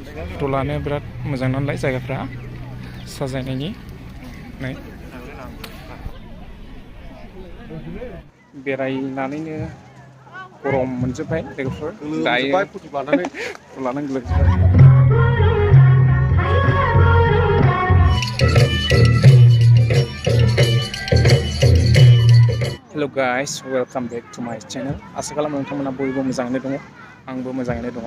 फट' लानो बिराद मोजां नालाय जायगाफ्रा साजायनायनि नै बेरायनानैनो गरम मोनजोब्बाय लोगोफोर दायो फट' लानानै गोलोमजोब्बाय। हेल' गाइस, वेलकाम बेक टु माय चेनेल। आसा खालामो नोंथांमोना बयबो मोजाङैनो दङ, आंबो मोजाङैनो दङ।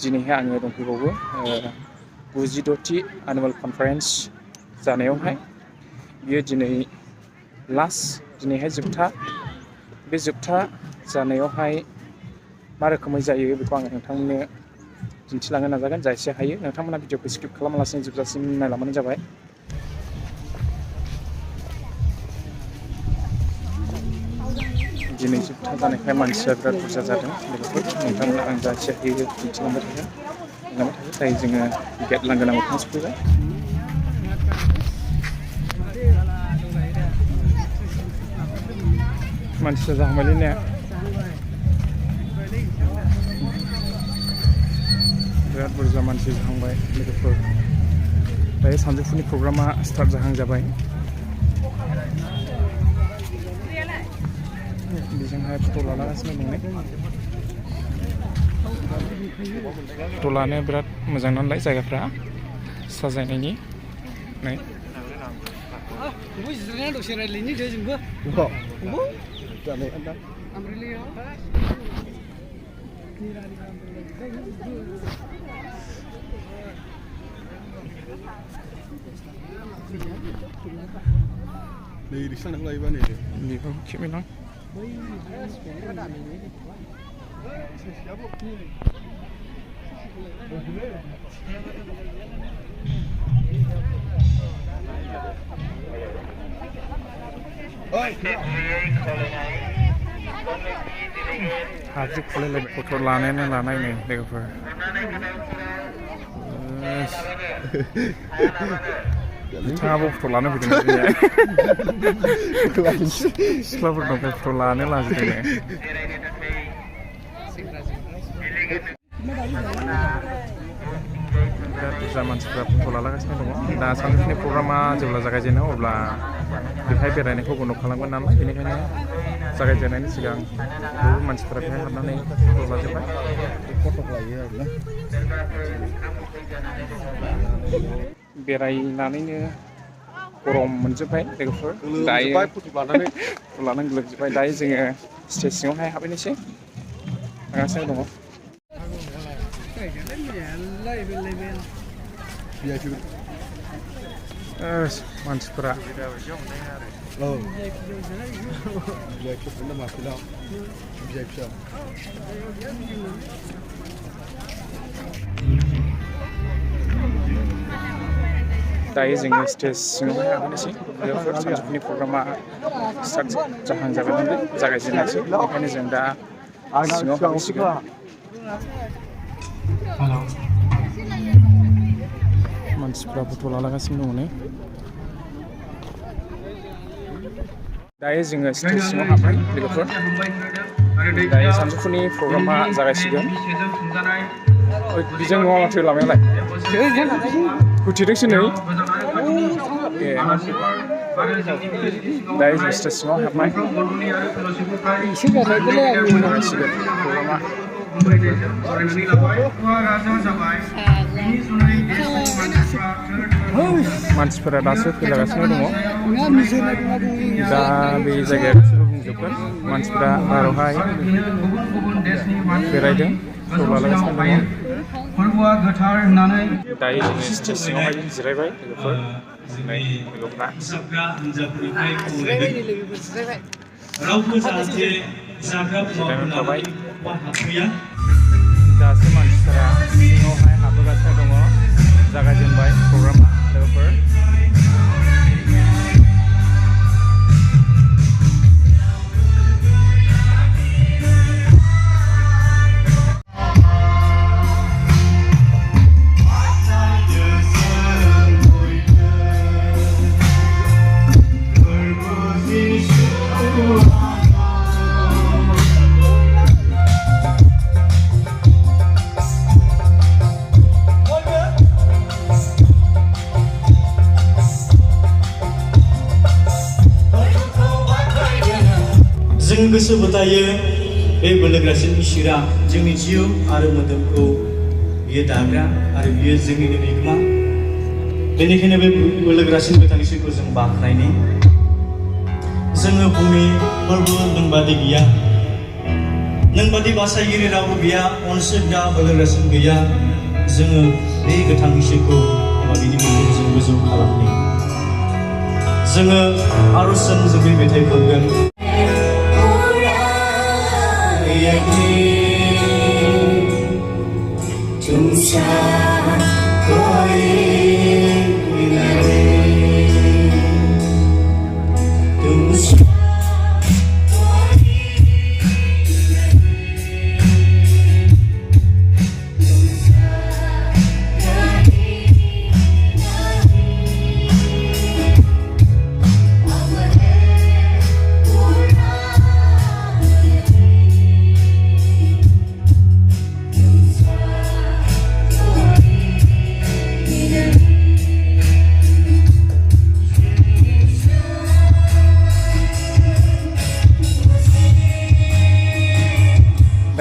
दिनैहाय आङो दंफैबावो 96थि एनुवेल कनफारेन्स जानायावहाय। बियो दिनै दिनैहाय जोबथा। बे जोबथा जानायावहाय मा रोखोमै जायो बेखौ आङो नोंथांमोननो दिन्थिलांनो नाजागोन जा एसे हायो। नोंथांमोना भिडिअखौ स्किप खालामालासिनो जोबजासिम नायलांबानो जाबाय। दिनै जोबथा जानायखाय मानसिया बिराद बुरजा जादों लोगोफोर। नोंथांमोना आं जा एसे हायो दिन्थिलांबाय थागोन। दायो जोङो गेट लांगोना मोखां सफैबाय। मानसिया जाहांबायलै ने? बिराद बुरजा मानसि जाहांबाय लोगोफोर। दायो सानजौफुनि प्रग्रामा स्टार्ट जाहां जाबाय। बेजोंहाय फट' लागासिनो दं। फट' लानो बिराद मोजां नालाय जायगाफ्रा साजायनायनि नै खेबैलां हाजोबलायलाय फट' लानायानो लानाय नै लोगोफोर। बिथाङाबो फट' लानो फैदों सिख्लाफोर दं फट' लानो लाजोबदों। बिराद बुरजा मानसिफ्रा फट' लागासिनो दङ। दा सानजौफुनि प्रग्रामा जेब्ला जागायजेनो अब्ला बेहाय बेरायनायखौ बन्द' खालामगोन नालाय, बेनिखायनो जागायजेननायनि सिगां बयबो मानसिफोरा बेहाय हाबनानै फट' लाजोब्बाय। बेरायनानैनो गरम मोनजोब्बाय लोगोफोर। दायो फट' लानानै गोलोमजोब्बाय। दायो जोङो स्टेज सिङावहाय हाबहैनोसै थांगासिनो दङ। मानसिफोरा दायो जोङो स्टेज सिङावहाय हाबहैनोसै लोगोफोर। सानजौफुनि प्रग्रामा स्टार्ट जाहां जाबाय नालाय, जागायजेननोसै। बेनिखायनो जों दा सिङाव हाबहैसिगोन। मानसिफ्रा फट' लागासिनो दङ नै। दायो जोङो स्टेज सिङाव हाबबाय लोगोफोर। दायो सानजौफुनि प्रग्रामा जागायसिगोन। बिजों नङा माथो लामायालाय होथेदोंसो नै। दायो जों स्टेज सिङाव हाबबाय। जागायसिगोन प्रग्रामा। मानसिफोरा दासो फैलागासिनो दङ। दा बे जायगाया गासैबो बुंजोबगोन। मानसिफोरा बाहेरायावहाय बेरायदों, फट' लागासिनो दङ। दायो जोङो स्टेज सिङावहाय जिरायबाय लोगोफोर। जिरायनानै थाबाय। दासो मानसिफोरा सिङावहाय हाबबोगासिनो दङ। जागायजेनबाय प्रग्रामा लोगोफोर। जोङो गोसो फोथायो बे बोलोग्रासिन इसोरा जोंनि जिउ आरो मोदोमखौ बियो दाग्रा आरो बियो जोंनिनो बिगोमा बेनिखायनो बे बोलोग्रासिन गोथां इसोरखौ जों बाख्नायनि जोङो बुंनि फोरबो नोंबादि गैया नोंबादि बासायगिरि रावबो गैया अनसुग्रा बोलोग्रासिन गैया जोङो बे गोथां इसोरखौ एबा बिनि मुंखौ जों गोजौ खालामनि जोङो आर'जजों जों बे मेथाइ खनगोन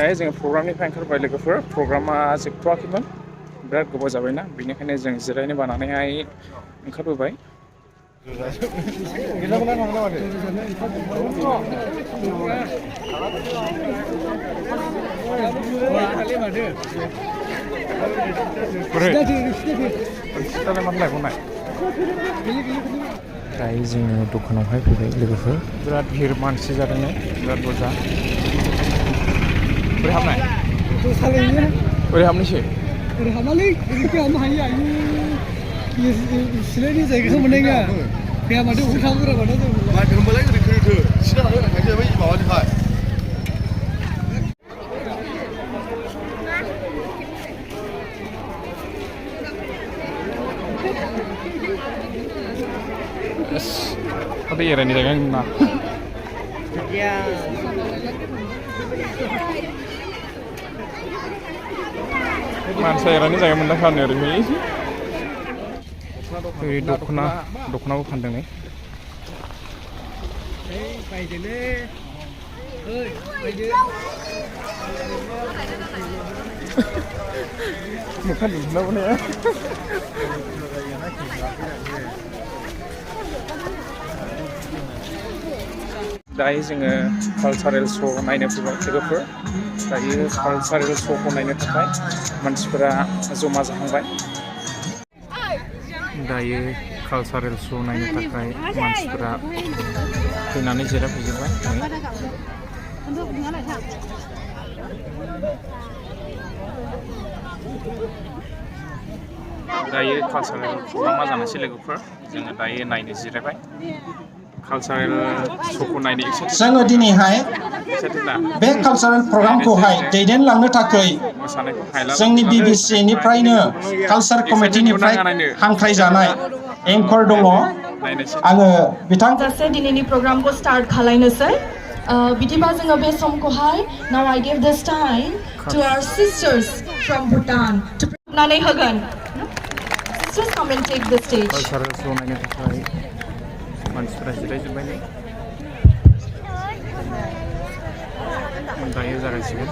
दायो जोङो प्रग्रामनिफ्राय ओंखारबाय लोगोफोर प्रग्रामा जोबथ'वाखैमोन बिराद गोबाव जाबायना बेनिखायनो जों जिरायनो बानानैहाय ओंखारबोबाय दायो जोङो दखानावहाय फैबाय लोगोफोर बिराद भिर मानसि जादोंनो बिराद बुरजा बोरै हाबनाय बोरै हाबनोसै ओरै हाबालै ओरैखौ हाबनो हायो आयु सिलायनि जायगाखौ मोननाय नङा फैया माथो अबे थांग्रा माथो जों माथो होनबालाय ओरै खोथो सिदा माथो ओरै थांसै बै माबानिफ्राय Ada ya ini jangan nak. Man saya ini jangan mendakan ya ini. Dokna bu pandang ni. Muka dokna bu ni ya. दायो जोङो कालचारेल श' नायनो फैबाय लोगोफोर दायो कालचारेल श'खौ नायनो थाखाय मानसिफोरा जमा जाहांबाय दायो कालचारेल श' नायनो थाखाय मानसिफोरा फैनानै जिरायफैजोबबाय दायो कालचारेल प्रग्रामा जानोसै लोगोफोर जोङो दायो नायनो जिरायबाय जोङो दिनैहाय बे कालचारेल प्रग्रामखौहाय दैदेनलांनो थाखाय जोंनि BBC निफ्रायनो कालचार कमिटिनिफ्राय हांख्रायजानाय एंकर दङ आङो बिथांजों दिनैनि प्रग्रामखौ स्टार्ट खालामनोसै बिदिबा जोङो बे समखौहाय now I give this time to our sisters from Bhutan to नानै होगोन sisters come and take the stage मानसिफोरा जिरायजोब्बाय नै दायो जागायसिगोन